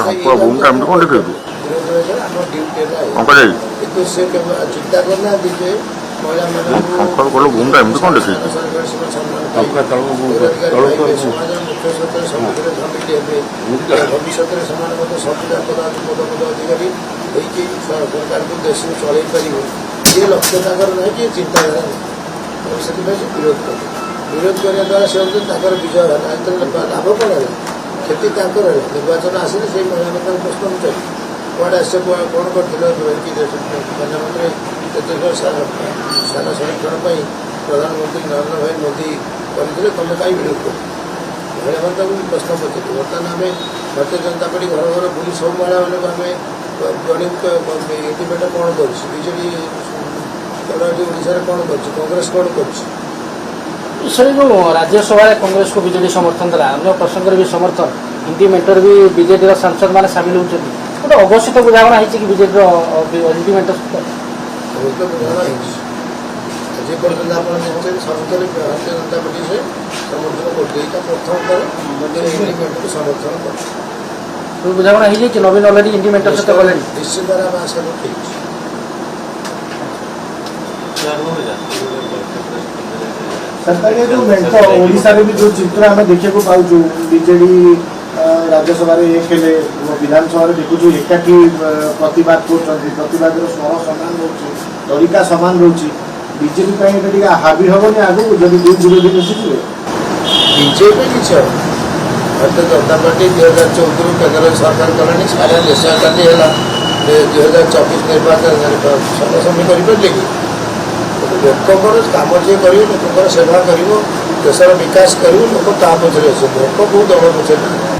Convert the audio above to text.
ଭୂମିକା ଏମିତି କ'ଣ ଦେଖେଇବୁ ଚିନ୍ତା କରୁନାହାନ୍ତି ଯେ ଶଙ୍କର କଲୁ ଭୂମିକା ଏମିତି କ'ଣ ଦେଖେଇଛୁ ଭବିଷ୍ୟତରେ ସେମାନେ ମଧ୍ୟ ସବୁଯାକ ପଦ ଅଧିକାରୀ ହେଇକି ସରକାରକୁ ଦେଶକୁ ଚଳେଇ ପାରିବେ ଇଏ ଲକ୍ଷ୍ୟ ତାଙ୍କର ନାହିଁ କି ଚିନ୍ତାଧାରା ନାହିଁ ସେଥିପାଇଁ ସେ ବିରୋଧ କଲେ ବିରୋଧ କରିବା ଦ୍ୱାରା ସେ ହେଉଛନ୍ତି ତାଙ୍କର ବିଜୟ ହେଲା ଲାଭ କ'ଣ ହେଲା କ୍ଷତି ତାଙ୍କର ହେଲା ନିର୍ବାଚନ ଆସିଲେ ସେଇ ମହିଳାମାନଙ୍କୁ ପ୍ରଶ୍ନ ପଚାରିବେ କୁଆଡ଼େ ଆସିছে କ'ଣ କରିଥିଲେ ପ୍ରଧାନମନ୍ତ୍ରୀ ସେନା ସଂରକ୍ଷଣ ପାଇଁ ପ୍ରଧାନମନ୍ତ୍ରୀ ନରେନ୍ଦ୍ର ଭାଇ ମୋଦି କରିଥିଲେ ତୁମେ କାହିଁ ବିରୋଧ କର ମହିଳାମାନେ ତାକୁ ପ୍ରଶ୍ନ ପଚାରିବେ ବର୍ତ୍ତମାନ ଆମେ ଭାରତୀୟ ଜନତା ପାର୍ଟି ଘର ଘର ବୁଲି ସବୁ ମହିଳାମାନଙ୍କୁ ଆମେ ଇଣ୍ଟିମେଟ୍ କ'ଣ କରୁଛି ବିଜେଡ଼ି ଓଡ଼ିଶାରେ କ'ଣ କରୁଛି କଂଗ୍ରେସ କ'ଣ କରୁଛି ସେ ଯେଉଁ ରାଜ୍ୟସଭାରେ କଂଗ୍ରେସକୁ ବିଜେଡି ସମର୍ଥନ ଦେଲା ଅନ୍ୟ ପ୍ରସଙ୍ଗରେ ବି ସମର୍ଥନ ହିନ୍ଦୀ ମେଣ୍ଟର ବି ବିଜେଡିର ସାଂସଦମାନେ ସାମିଲ ହେଉଛନ୍ତି ଗୋଟେ ଅଘୋଷିତ ବୁଝାମଣା ହେଇଛି କି ବିଜେଡିର ହିନ୍ଦୀ ମେଣ୍ଟର ବୁଝାମଣା ହେଇଛି ଆଜି ପର୍ଯ୍ୟନ୍ତ ଆପଣ ଜାଣିଛନ୍ତି ସବୁଥିରେ ଭାରତୀୟ ଜନତା ପାର୍ଟି ସେ ସମର୍ଥନ କରୁଛି ଏଇଟା ପ୍ରଥମ ଥର ହିନ୍ଦୀ ମେଣ୍ଟରକୁ ସମର୍ଥନ କରୁଛି ବୁଝାମଣା ହେଇଯାଇଛି ନବୀନ ଅଲରେଡି ହିନ୍ଦୀ ମେଣ୍ଟର ସହିତ ଗଲେଣି ନିଶ୍ଚିତ ଭାବେ ଆମେ ଆଶା ରଖିଛୁ सरकार जो मेंट ओडिशा रे भी जो चित्र आम देखा पाचु बीजेडी राज्यसभा विधानसभा देखु एकाठी प्रतिवाद प्रतिवाद स्वर सामान रोचे तरीका सामान रोचे बीजेपी हावी हेनी आगु जब दुई विरोधी मिशिजे बीजेपी किसी भारतीय जनता पार्टी 2014 केंद्र सरकार कलानी सारा देश एकाठी है 2024 निर्वाचन समसामी करेंगे कि लोकर कम जी कर लोकर सेवा कर देशर विकास कर लोक ता पचर लोक बहुत दल पचर